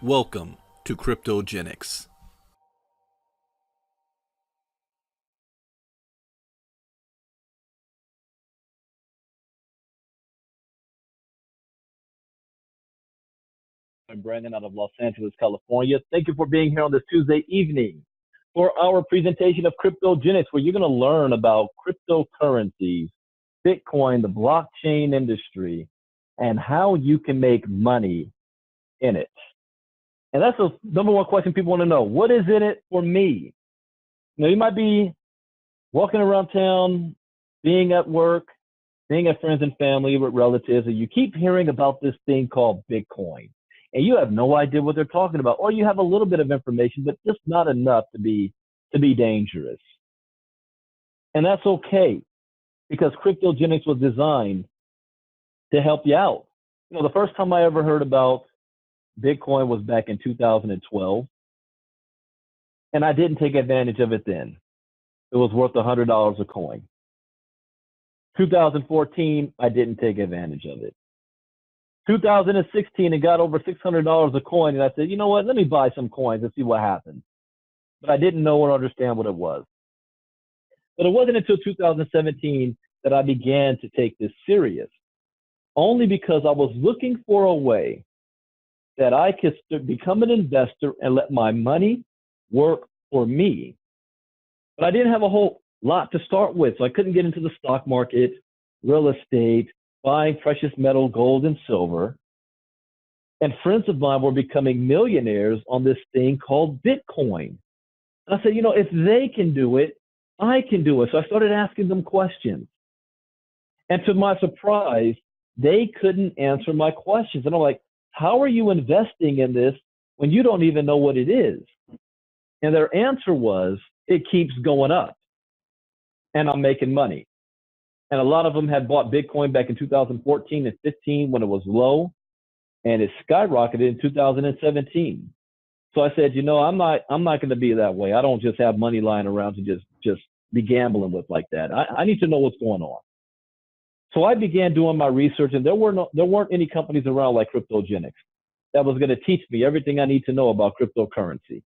Welcome to Kryptogenex. I'm Brandon out of Los Angeles, California. Thank you for being here on this Tuesday evening for our presentation of Kryptogenex, where you're going to learn about cryptocurrencies, Bitcoin, the blockchain industry, and how you can make money in it. And that's the number one question people want to know. What is in it for me? You might be walking around town, being at work, being at friends and family with relatives, and you keep hearing about this thing called Bitcoin. And you have no idea what they're talking about, or you have a little bit of information, but just not enough to be dangerous. And that's okay, because Kryptogenex was designed to help you out. The first time I ever heard about Bitcoin was back in 2012, and I didn't take advantage of it then. It was worth $100 a coin. 2014, I didn't take advantage of it. 2016, it got over $600 a coin, and I said, you know what, let me buy some coins and see what happens. But I didn't know or understand what it was. But it wasn't until 2017 that I began to take this serious, only because I was looking for a way that I could become an investor and let my money work for me. But I didn't have a whole lot to start with, so I couldn't get into the stock market, real estate, buying precious metal, gold and silver. And friends of mine were becoming millionaires on this thing called Bitcoin. And I said, if they can do it, I can do it. So I started asking them questions. And to my surprise, they couldn't answer my questions. And I'm like, how are you investing in this when you don't even know what it is? And their answer was, it keeps going up and I'm making money. And a lot of them had bought Bitcoin back in 2014 and 15 when it was low, and it skyrocketed in 2017. So I said, I'm not going to be that way. I don't just have money lying around to just be gambling with like that. I need to know what's going on. So I began doing my research, and there weren't any companies around like Kryptogenex that was going to teach me everything I need to know about cryptocurrency.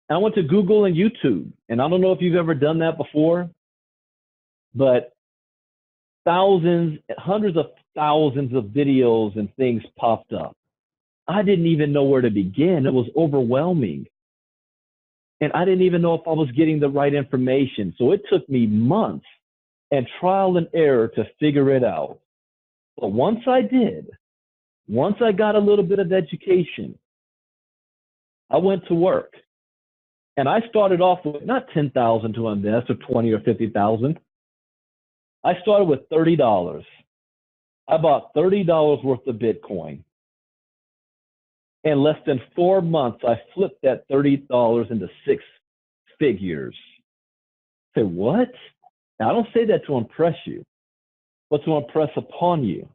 And I went to Google and YouTube, and I don't know if you've ever done that before, but thousands, hundreds of thousands of videos and things popped up. I didn't even know where to begin. It was overwhelming. And I didn't even know if I was getting the right information. So it took me months and trial and error to figure it out. But once I did, once I got a little bit of education, I went to work. And I started off with not $10,000 to invest or 20 or 50,000. I started with $30. I bought $30 worth of Bitcoin. In less than 4 months, I flipped that $30 into 6 figures. Say, what? Now, I don't say that to impress you, but to impress upon you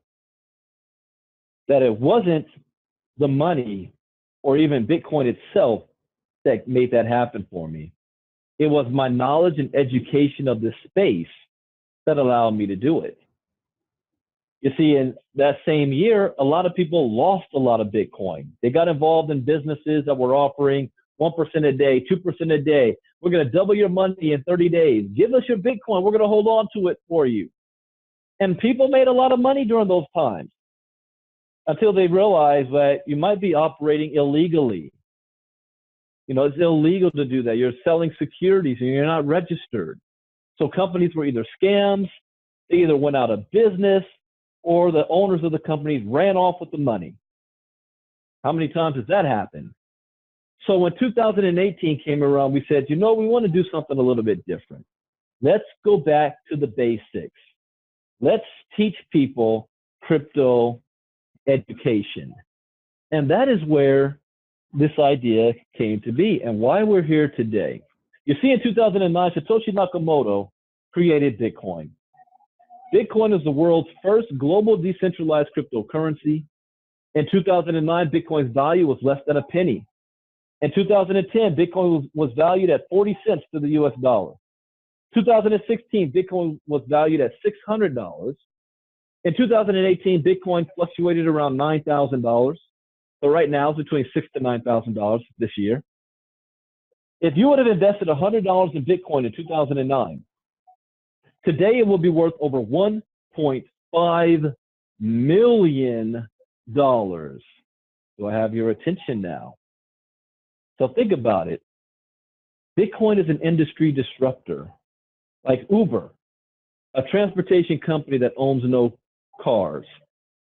that it wasn't the money or even Bitcoin itself that made that happen for me. It was my knowledge and education of this space that allowed me to do it. You see, in that same year, a lot of people lost a lot of Bitcoin. They got involved in businesses that were offering 1% a day, 2% a day. We're going to double your money in 30 days. Give us your Bitcoin. We're going to hold on to it for you. And people made a lot of money during those times until they realized that you might be operating illegally. It's illegal to do that. You're selling securities and you're not registered. So companies were either scams, they either went out of business, or the owners of the companies ran off with the money. How many times has that happened? So when 2018 came around, we said, we want to do something a little bit different. Let's go back to the basics. Let's teach people crypto education. And that is where this idea came to be and why we're here today. You see, in 2009, Satoshi Nakamoto created Bitcoin. Bitcoin is the world's first global decentralized cryptocurrency. In 2009, Bitcoin's value was less than a penny. In 2010, Bitcoin was valued at 40 cents to the US dollar. 2016, Bitcoin was valued at $600. In 2018, Bitcoin fluctuated around $9,000. So right now it's between $6,000 to $9,000 this year. If you would have invested $100 in Bitcoin in 2009, today it will be worth over $1.5 million. Do I have your attention now? So think about it. Bitcoin is an industry disruptor, like Uber, a transportation company that owns no cars.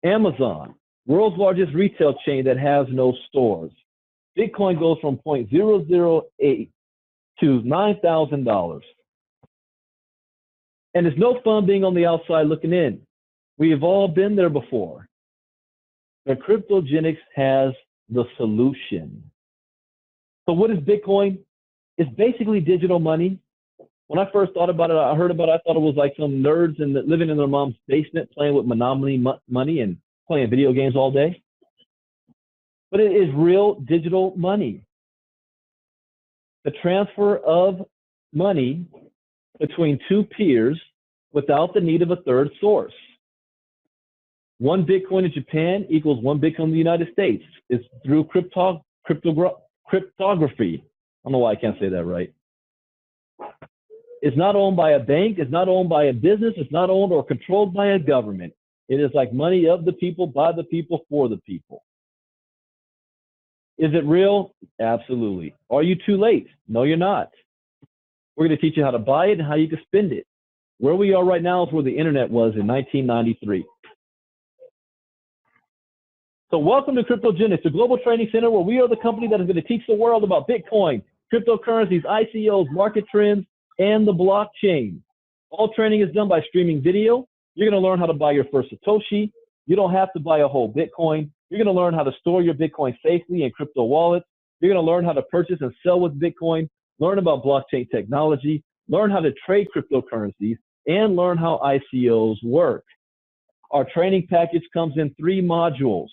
Amazon, world's largest retail chain that has no stores. Bitcoin goes from 0.008 to $9,000. And it's no fun being on the outside looking in. We've all been there before. But Kryptogenex has the solution. So what is Bitcoin? It's basically digital money. When I first thought about it, I heard about it, I thought it was like some nerds living in their mom's basement playing with Monopoly money and playing video games all day. But it is real digital money. The transfer of money between two peers without the need of a third source. 1 Bitcoin in Japan equals 1 Bitcoin in the United States. It's through cryptography. I don't know why I can't say that right. It's not owned by a bank. It's not owned by a business. It's not owned or controlled by a government. It is like money of the people, by the people, for the people. Is it real? Absolutely. Are you too late? No, you're not. We're going to teach you how to buy it and how you can spend it. Where we are right now is where the internet was in 1993. So welcome to Kryptogenex, the global training center where we are the company that is going to teach the world about Bitcoin, cryptocurrencies, ICOs, market trends, and the blockchain. All training is done by streaming video. You're going to learn how to buy your first Satoshi. You don't have to buy a whole Bitcoin. You're going to learn how to store your Bitcoin safely in crypto wallets. You're going to learn how to purchase and sell with Bitcoin, learn about blockchain technology, learn how to trade cryptocurrencies, and learn how ICOs work. Our training package comes in 3 modules.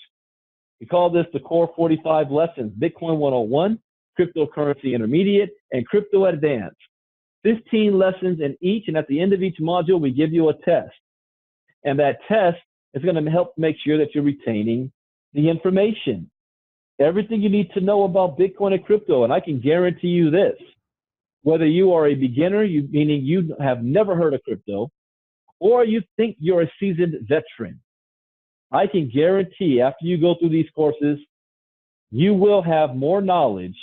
We call this the Core 45 Lessons: Bitcoin 101, Cryptocurrency Intermediate, and Crypto Advanced. 15 lessons in each, and at the end of each module, we give you a test. And that test is going to help make sure that you're retaining the information. Everything you need to know about Bitcoin and crypto, and I can guarantee you this. Whether you are a beginner, meaning you have never heard of crypto, or you think you're a seasoned veteran, I can guarantee after you go through these courses, you will have more knowledge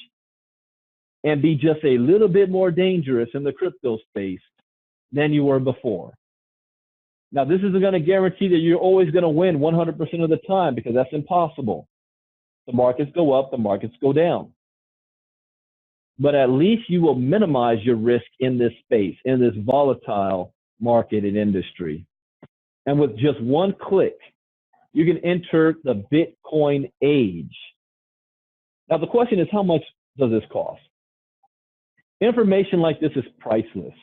and be just a little bit more dangerous in the crypto space than you were before. Now, this isn't going to guarantee that you're always going to win 100% of the time, because that's impossible. The markets go up, the markets go down. But at least you will minimize your risk in this space, in this volatile market and industry. And with just one click, you can enter the Bitcoin age. Now, the question is, how much does this cost? Information like this is priceless.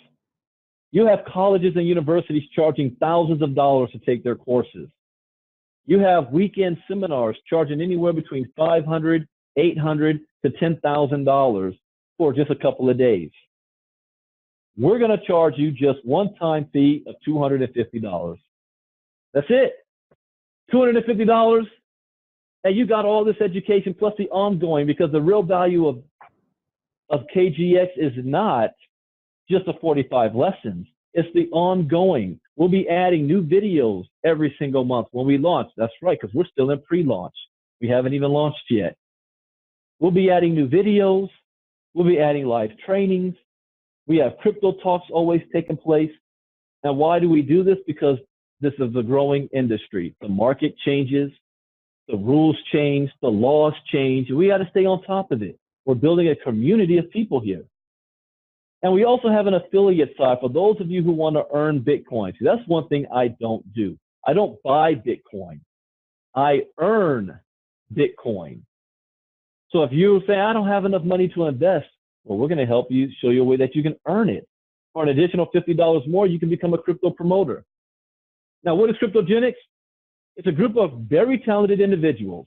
You have colleges and universities charging thousands of dollars to take their courses. You have weekend seminars charging anywhere between $500, $800 to $10,000 for just a couple of days. We're going to charge you just one-time fee of $250. That's it. $250, and you got all this education plus the ongoing, because the real value of KGX is not just the 45 lessons. It's the ongoing. We'll be adding new videos every single month when we launch. That's right, because we're still in pre-launch. We haven't even launched yet. We'll be adding new videos. We'll be adding live trainings. We have crypto talks always taking place. And why do we do this? Because this is a growing industry. The market changes, the rules change, the laws change, and we got to stay on top of it. We're building a community of people here. And we also have an affiliate side for those of you who want to earn Bitcoin. See, that's one thing I don't do. I don't buy Bitcoin. I earn Bitcoin. So if you say, I don't have enough money to invest, well, we're going to help you, show you a way that you can earn it. For an additional $50 more, you can become a crypto promoter. Now, what is Kryptogenex? It's a group of very talented individuals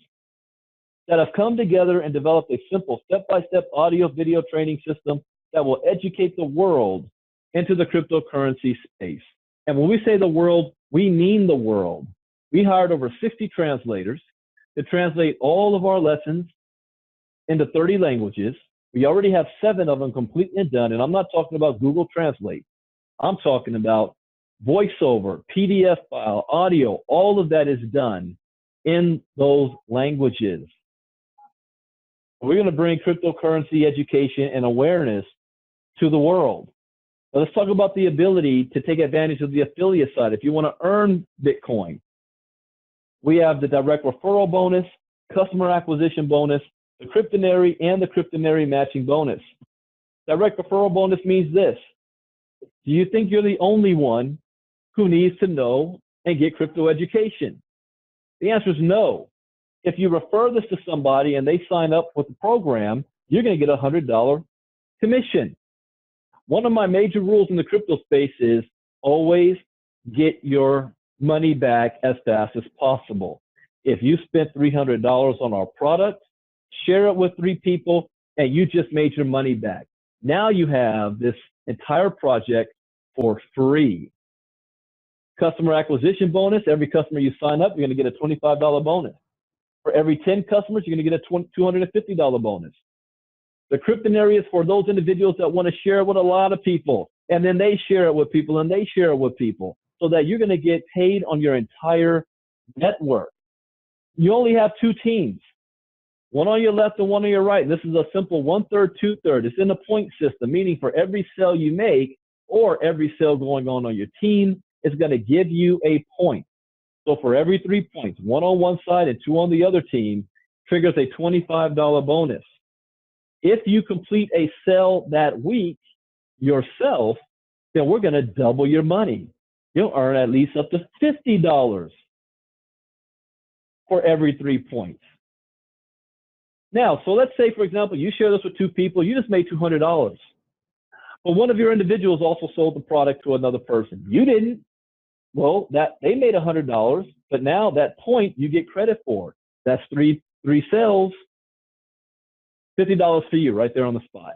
that have come together and developed a simple step-by-step audio video training system that will educate the world into the cryptocurrency space. And when we say the world, we mean the world. We hired over 60 translators. to translate all of our lessons into 30 languages. We already have 7 of them completely done, and I'm not talking about Google Translate. I'm talking about voiceover, PDF file, audio, all of that is done in those languages. We're going to bring cryptocurrency education and awareness to the world. Now let's talk about the ability to take advantage of the affiliate side. If you want to earn Bitcoin, we have the direct referral bonus, customer acquisition bonus, the Kryptonary, and the Kryptonary matching bonus. Direct referral bonus means this. Do you think you're the only one who needs to know and get crypto education? The answer is no. If you refer this to somebody and they sign up with the program, you're going to get a $100 commission. One of my major rules in the crypto space is always get your money back as fast as possible. If you spent $300 on our product, share it with 3 people, and you just made your money back. Now you have this entire project for free. Customer acquisition bonus, every customer you sign up, you're going to get a $25 bonus. For every 10 customers, you're going to get a $250 bonus. The Kryptonary is for those individuals that want to share it with a lot of people, and then they share it with people, and they share it with people, so that you're going to get paid on your entire network. You only have 2 teams, one on your left and one on your right. This is a simple 1/3, 2/3. It's in a point system, meaning for every sale you make or every sale going on your team, it's going to give you a point. So for every 3 points, 1 on one side and 2 on the other team, triggers a $25 bonus. If you complete a sale that week yourself, then we're going to double your money. You'll earn at least up to $50 for every 3 points. Now, so let's say, for example, you share this with 2 people, you just made $200. But one of your individuals also sold the product to another person. You didn't. Well, they made $100, but now that point you get credit for. That's three sales, $50 for you right there on the spot.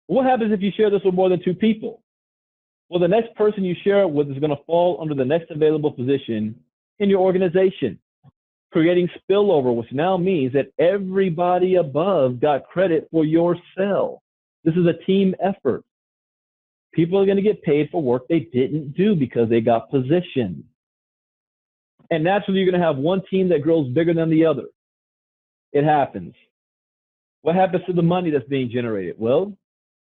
What happens if you share this with more than 2 people? Well, the next person you share it with is going to fall under the next available position in your organization, creating spillover, which now means that everybody above got credit for your sale. This is a team effort. People are going to get paid for work they didn't do because they got positioned. And naturally, you're going to have one team that grows bigger than the other. It happens. What happens to the money that's being generated? Well,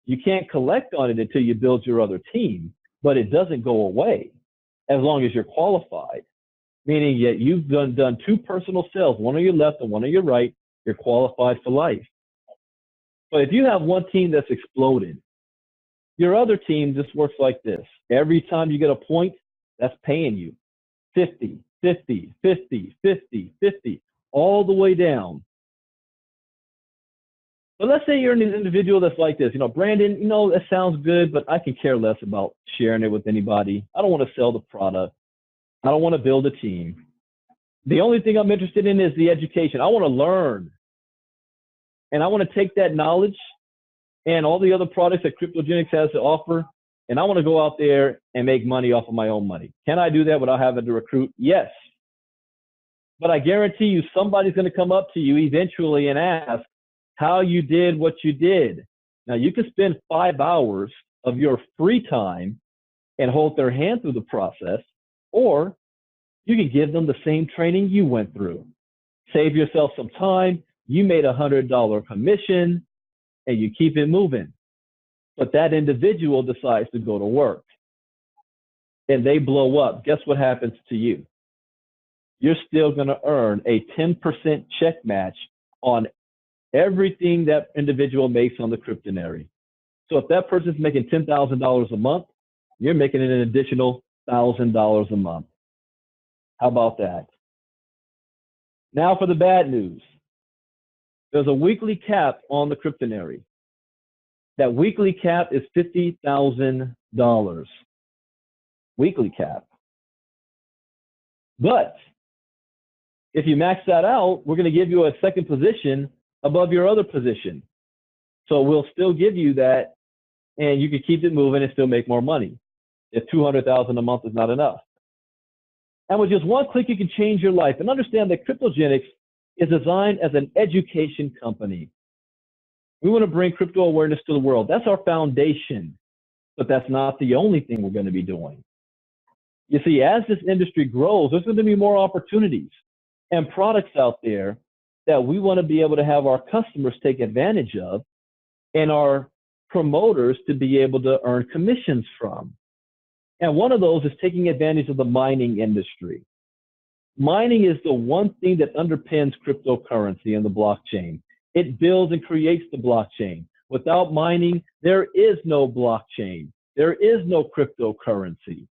you can't collect on it until you build your other team, but it doesn't go away as long as you're qualified. Meaning that you've done 2 personal sales, one on your left and one on your right, you're qualified for life. But if you have one team that's exploded, your other team just works like this. Every time you get a point, that's paying you 50, 50, 50, 50, 50, all the way down. But let's say you're an individual that's like this. Brandon, that sounds good, but I can care less about sharing it with anybody. I don't want to sell the product. I don't want to build a team. The only thing I'm interested in is the education. I want to learn. And I want to take that knowledge and all the other products that Kryptogenex has to offer, and I want to go out there and make money off of my own money. Can I do that without having to recruit? Yes. But I guarantee you somebody's going to come up to you eventually and ask how you did what you did. Now, you can spend 5 hours of your free time and hold their hand through the process, or you can give them the same training you went through. Save yourself some time. You made a $100 commission, and you keep it moving. But that individual decides to go to work, and they blow up. Guess what happens to you? You're still going to earn a 10% check match on everything that individual makes on the Kryptonary. So if that person's making $10,000 a month, you're making an additional $1,000 a month. How about that? Now for the bad news. There's a weekly cap on the Kryptonary. That weekly cap is $50,000. Weekly cap. But if you max that out, we're going to give you a second position above your other position. So we'll still give you that, and you can keep it moving and still make more money if $200,000 a month is not enough. And with just one click, you can change your life. And understand that Kryptogenex is designed as an education company. We want to bring crypto awareness to the world. That's our foundation, but that's not the only thing we're going to be doing. You see, as this industry grows, there's going to be more opportunities and products out there that we want to be able to have our customers take advantage of and our promoters to be able to earn commissions from. And one of those is taking advantage of the mining industry. Mining is the one thing that underpins cryptocurrency and the blockchain. It builds and creates the blockchain. Without mining, there is no blockchain. There is no cryptocurrency.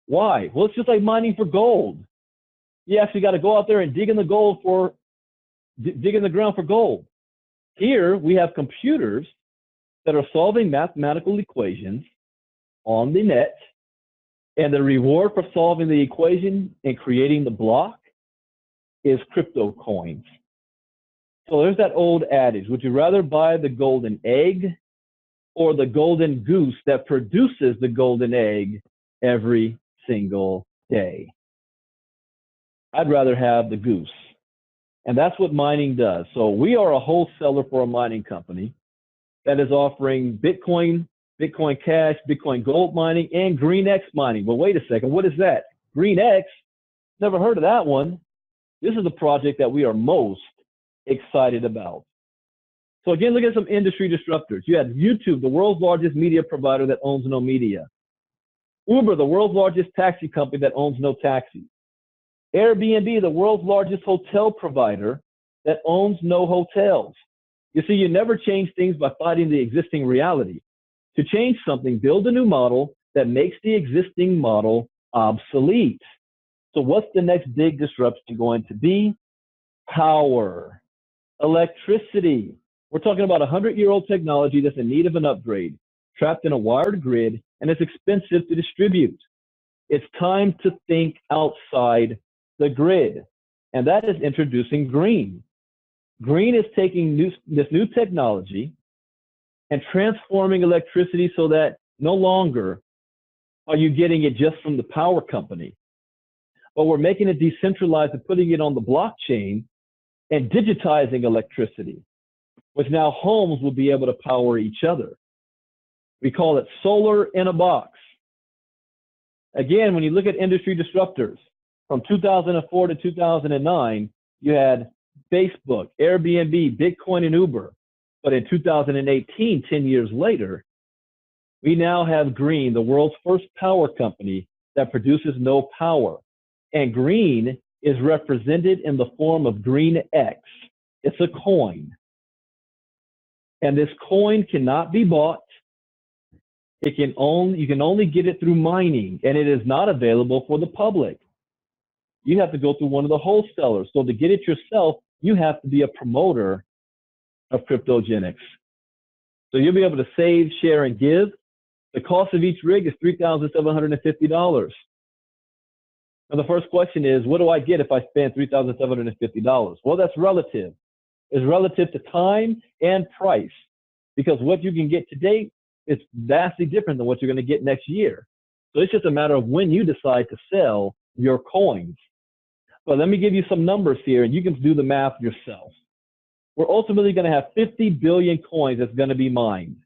Why? Well, it's just like mining for gold. You actually got to go out there and dig in the ground for gold. Here, we have computers that are solving mathematical equations on the net, and the reward for solving the equation and creating the block is crypto coins. So there's that old adage, would you rather buy the golden egg or the golden goose that produces the golden egg every single day? I'd rather have the goose. And that's what mining does. So we are a wholesaler for a mining company that is offering Bitcoin, Bitcoin Cash, Bitcoin Gold mining, and GreenX mining. Well, wait a second. What is that? GreenX? Never heard of that one. This is the project that we are most excited about. So again, look at some industry disruptors. You have YouTube, the world's largest media provider that owns no media. Uber, the world's largest taxi company that owns no taxis. Airbnb, the world's largest hotel provider that owns no hotels. You see, you never change things by fighting the existing reality. To change something, build a new model that makes the existing model obsolete. So what's the next big disruption going to be? Power, electricity. We're talking about 100-year-old technology that's in need of an upgrade, trapped in a wired grid, and it's expensive to distribute. It's time to think outside the grid, and that is introducing green. Green is taking this new technology and transforming electricity so that no longer are you getting it just from the power company, but we're making it decentralized and putting it on the blockchain and digitizing electricity, which now homes will be able to power each other. We call it solar in a box. Again, when you look at industry disruptors, from 2004 to 2009, you had Facebook, Airbnb, Bitcoin, and Uber. But in 2018, 10 years later, we now have Green, the world's first power company that produces no power. And Green is represented in the form of GreenX. It's a coin. And this coin cannot be bought. You can only get it through mining, and it is not available for the public. You have to go through one of the wholesalers. So to get it yourself, you have to be a promoter of Kryptogenex. So you'll be able to save, share, and give. The cost of each rig is $3,750. Now the first question is, what do I get if I spend $3,750? Well, that's relative. It's relative to time and price, because what you can get today is vastly different than what you're going to get next year. So it's just a matter of when you decide to sell your coins. But let me give you some numbers here, and you can do the math yourself. We're ultimately going to have 50 billion coins that's going to be mined.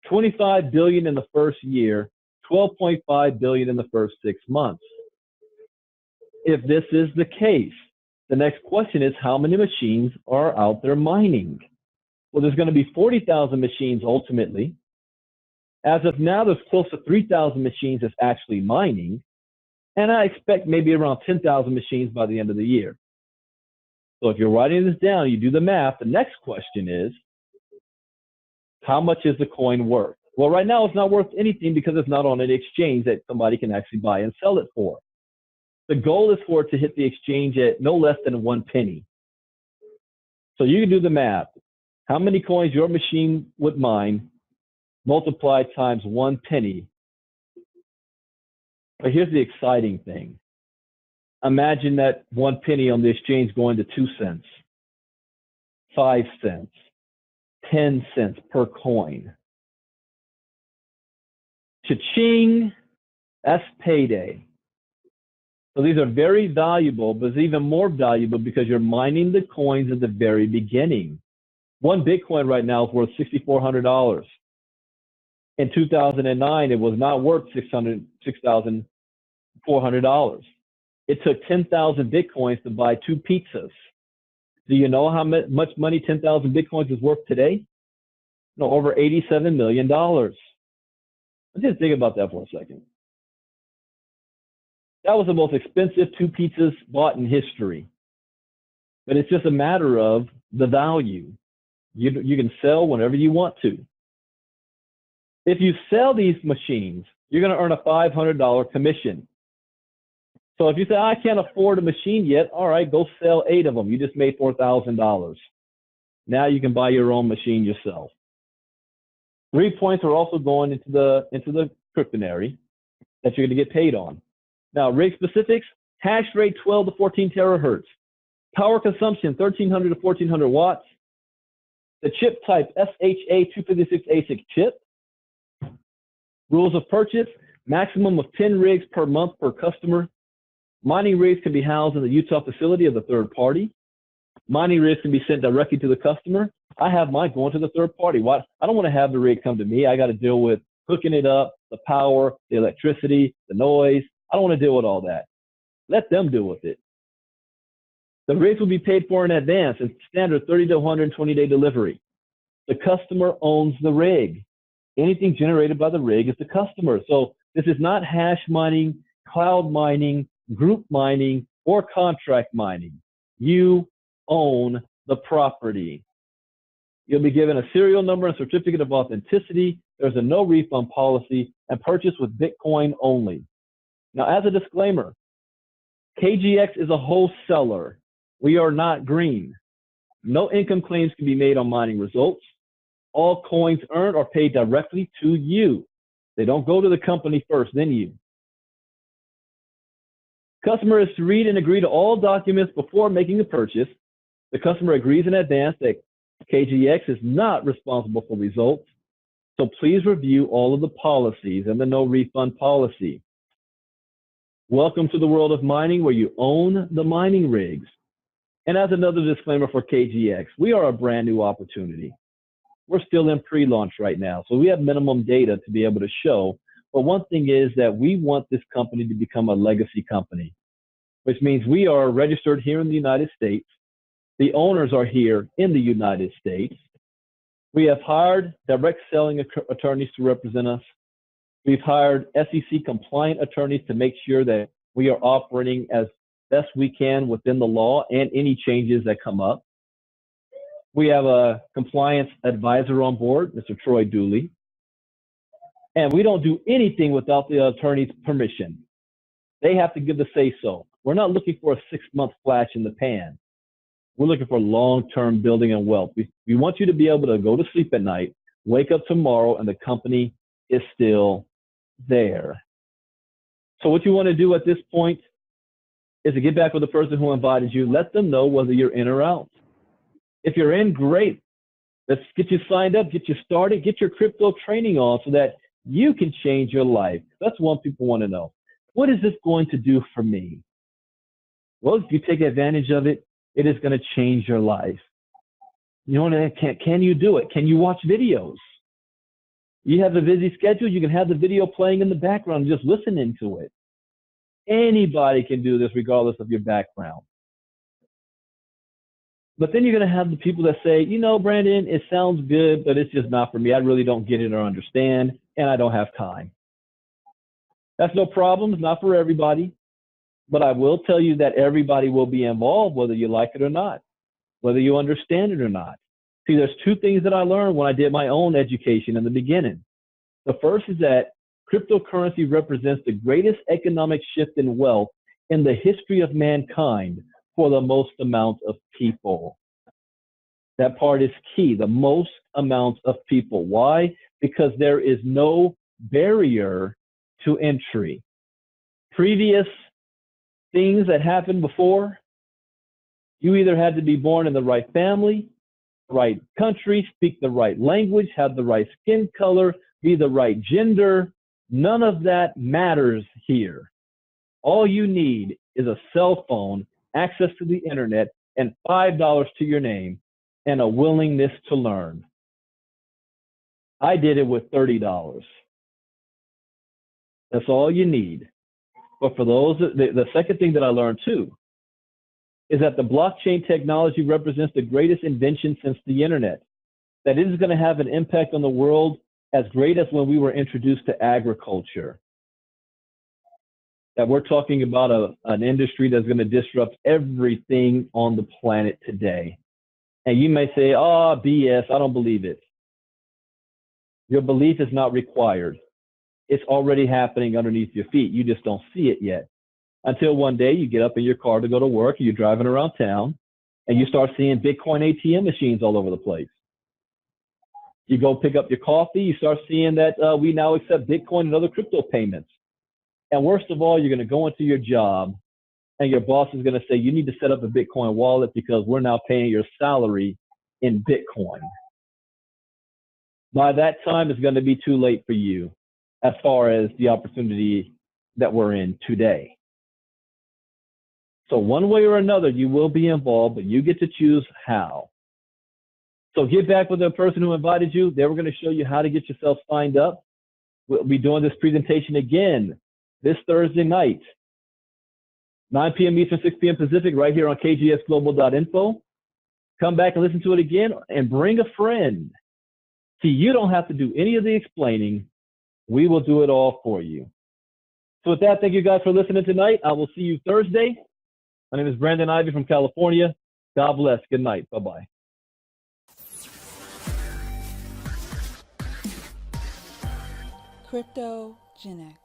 25 billion in the first year, 12.5 billion in the first 6 months. If this is the case, the next question is, how many machines are out there mining? Well, there's going to be 40,000 machines ultimately. As of now, there's close to 3,000 machines that's actually mining. And I expect maybe around 10,000 machines by the end of the year. So if you're writing this down, you do the math, the next question is, how much is the coin worth? Well, right now it's not worth anything because it's not on an exchange that somebody can actually buy and sell it for. The goal is for it to hit the exchange at no less than 1 penny. So you can do the math. How many coins your machine would mine multiplied times 1 penny. But here's the exciting thing. Imagine that 1 penny on the exchange going to 2 cents, 5 cents, 10 cents per coin. Cha-ching, that's payday. So these are very valuable, but it's even more valuable because you're mining the coins at the very beginning. One Bitcoin right now is worth $6,400. In 2009, it was not worth $6,400. It took 10,000 Bitcoins to buy 2 pizzas. Do you know how much money 10,000 Bitcoins is worth today? No, over $87 million. Just think about that for a second. That was the most expensive 2 pizzas bought in history. But it's just a matter of the value. You can sell whenever you want to. If you sell these machines, you're going to earn a $500 commission. So if you say, I can't afford a machine yet, all right, go sell 8 of them. You just made $4,000. Now you can buy your own machine yourself. 3 points are also going into the cryptonary that you're going to get paid on. Now, rig specifics, hash rate 12 to 14 terahertz. Power consumption, 1,300 to 1,400 watts. The chip type, SHA 256 ASIC chip. Rules of purchase, maximum of 10 rigs per month per customer. Mining rigs can be housed in the Utah facility of the third party. Mining rigs can be sent directly to the customer. I have mine going to the third party. Why? I don't want to have the rig come to me. I got to deal with hooking it up, the power, the electricity, the noise. I don't want to deal with all that. Let them deal with it. The rigs will be paid for in advance. It's standard 30 to 120-day delivery. The customer owns the rig. Anything generated by the rig is the customer. So this is not hash mining, cloud mining, group mining, or contract mining. You own the property. You'll be given a serial number and certificate of authenticity. There's a no refund policy and purchase with Bitcoin only. Now, as a disclaimer, KGX is a wholesaler. We are not green. No income claims can be made on mining results. All coins earned are paid directly to you. They don't go to the company first, then you. Customer is to read and agree to all documents before making a purchase. The customer agrees in advance that KGX is not responsible for results. So please review all of the policies and the no refund policy. Welcome to the world of mining where you own the mining rigs. And as another disclaimer for KGX, we are a brand new opportunity. We're still in pre-launch right now, so we have minimum data to be able to show. But one thing is that we want this company to become a legacy company, which means we are registered here in the United States. The owners are here in the United States. We have hired direct selling attorneys to represent us. We've hired SEC compliant attorneys to make sure that we are operating as best we can within the law and any changes that come up. We have a compliance advisor on board, Mr. Troy Dooley. And we don't do anything without the attorney's permission. They have to give the say-so. We're not looking for a 6-month flash in the pan. We're looking for long-term building and wealth. We want you to be able to go to sleep at night, wake up tomorrow, and the company is still there. So what you want to do at this point is to get back with the person who invited you. Let them know whether you're in or out. If you're in, great. Let's get you signed up, get you started, get your crypto training on so that you can change your life. That's what people want to know. What is this going to do for me? Well, if you take advantage of it, it is going to change your life. You know, can you do it? Can you watch videos? You have a busy schedule, you can have the video playing in the background, just listening to it. Anybody can do this regardless of your background. But then you're going to have the people that say, you know, Brandon, it sounds good, but it's just not for me. I really don't get it or understand, and I don't have time. That's no problem. It's not for everybody. But I will tell you that everybody will be involved, whether you like it or not, whether you understand it or not. See, there's 2 things that I learned when I did my own education in the beginning. The first is that cryptocurrency represents the greatest economic shift in wealth in the history of mankind for the most amount of people. That part is key, the most amount of people. Why? Because there is no barrier to entry. Previous things that happened before, you either had to be born in the right family, right country, speak the right language, have the right skin color, be the right gender. None of that matters here. All you need is a cell phone, access to the internet, and $5 to your name, and a willingness to learn. I did it with $30. That's all you need. But for those, the second thing that I learned too is that the blockchain technology represents the greatest invention since the internet. That it is going to have an impact on the world as great as when we were introduced to agriculture. That we're talking about an industry that's going to disrupt everything on the planet today. And you may say, oh, BS, I don't believe it. Your belief is not required. It's already happening underneath your feet. You just don't see it yet. Until one day you get up in your car to go to work, and you're driving around town, and you start seeing Bitcoin ATM machines all over the place. You go pick up your coffee, you start seeing that we now accept Bitcoin and other crypto payments. And worst of all, you're going to go into your job, and your boss is going to say, you need to set up a Bitcoin wallet because we're now paying your salary in Bitcoin. By that time, it's going to be too late for you as far as the opportunity that we're in today. So one way or another, you will be involved, but you get to choose how. So get back with the person who invited you. They were going to show you how to get yourself signed up. We'll be doing this presentation again this Thursday night, 9 p.m. Eastern, 6 p.m. Pacific, right here on kgsglobal.info. Come back and listen to it again, and bring a friend. See, you don't have to do any of the explaining. We will do it all for you. So with that, thank you guys for listening tonight. I will see you Thursday. My name is Brandon Ivey from California. God bless. Good night. Bye-bye. Kryptogenex.